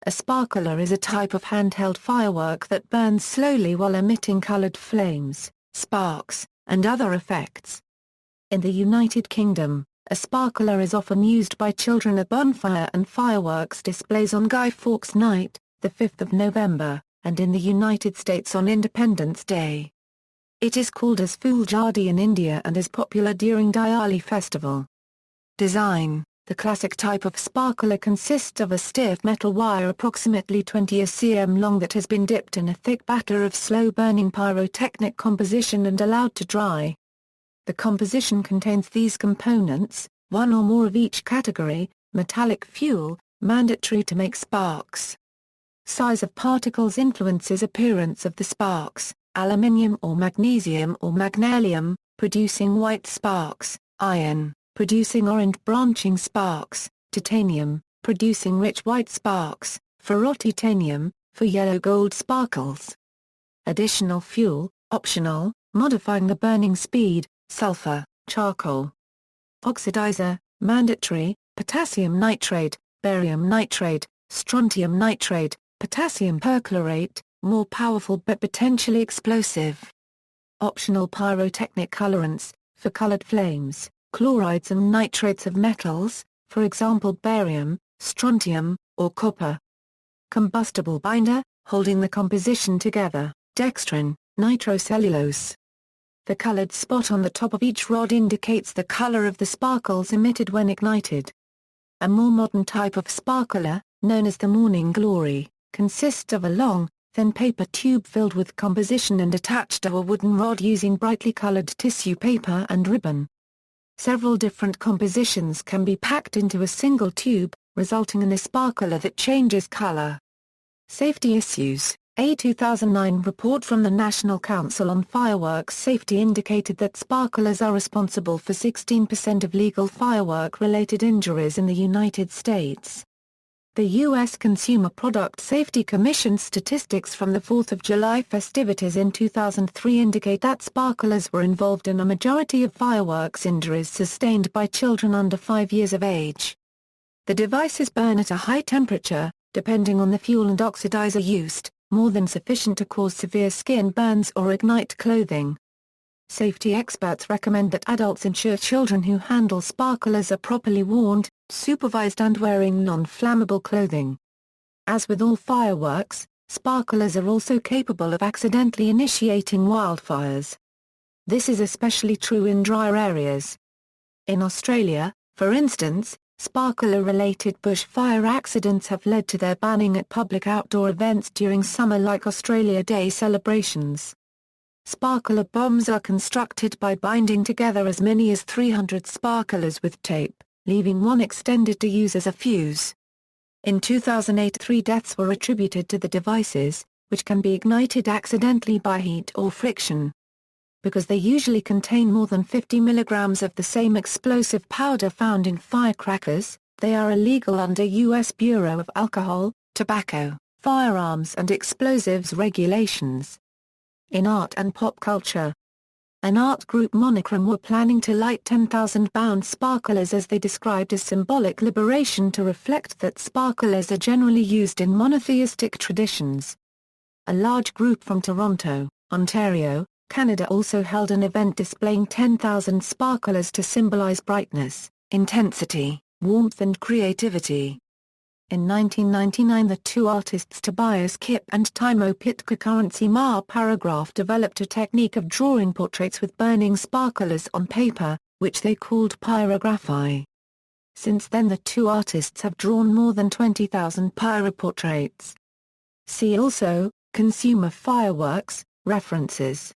A sparkler is a type of handheld firework that burns slowly while emitting colored flames, sparks, and other effects. In the United Kingdom, a sparkler is often used by children at bonfire and fireworks displays on Guy Fawkes Night, the 5th of November, and in the United States on Independence Day. It is called as Phool Jhadi in India and is popular during Diwali festival. Design: the classic type of sparkler consists of a stiff metal wire approximately 20 cm long that has been dipped in a thick batter of slow-burning pyrotechnic composition and allowed to dry. The composition contains these components, one or more of each category: metallic fuel, mandatory to make sparks. Size of particles influences appearance of the sparks: aluminium or magnesium, producing white sparks; iron, producing orange branching sparks; titanium, producing rich white sparks; ferrotitanium, for yellow-gold sparkles. Additional fuel, optional, modifying the burning speed: sulfur, charcoal. Oxidizer, mandatory: potassium nitrate, barium nitrate, strontium nitrate, potassium perchlorate, more powerful but potentially explosive. Optional pyrotechnic colorants, for colored flames, chlorides and nitrates of metals, for example barium, strontium, or copper. Combustible binder, holding the composition together: dextrin, nitrocellulose. The colored spot on the top of each rod indicates the color of the sparkles emitted when ignited. A more modern type of sparkler, known as the Morning Glory, consists of a long, thin paper tube filled with composition and attached to a wooden rod using brightly colored tissue paper and ribbon. Several different compositions can be packed into a single tube, resulting in a sparkler that changes color. Safety issues: a 2009 report from the National Council on Fireworks Safety indicated that sparklers are responsible for 16% of legal firework-related injuries in the United States. The U.S. Consumer Product Safety Commission statistics from the 4th of July festivities in 2003 indicate that sparklers were involved in a majority of fireworks injuries sustained by children under 5 years of age. The devices burn at a high temperature, depending on the fuel and oxidizer used, more than sufficient to cause severe skin burns or ignite clothing. Safety experts recommend that adults ensure children who handle sparklers are properly warned, supervised and wearing non-flammable clothing. As with all fireworks, sparklers are also capable of accidentally initiating wildfires. This is especially true in drier areas. In Australia, for instance, sparkler-related bushfire accidents have led to their banning at public outdoor events during summer like Australia Day celebrations. Sparkler bombs are constructed by binding together as many as 300 sparklers with tape, leaving one extended to use as a fuse. In 2008 3 deaths were attributed to the devices, which can be ignited accidentally by heat or friction. Because they usually contain more than 50 milligrams of the same explosive powder found in firecrackers, they are illegal under U.S. Bureau of Alcohol, Tobacco, Firearms and Explosives regulations. In art and pop culture, an art group Monochrome were planning to light 10,000-pound sparklers as they described as symbolic liberation to reflect that sparklers are generally used in monotheistic traditions. A large group from Toronto, Ontario, Canada also held an event displaying 10,000 sparklers to symbolize brightness, intensity, warmth and creativity. In 1999 the two artists Tobias Kipp and Timo Pitka Currency Ma Paragraph developed a technique of drawing portraits with burning sparklers on paper, which they called pyrography. Since then the two artists have drawn more than 20,000 pyroportraits. See also, Consumer fireworks, references.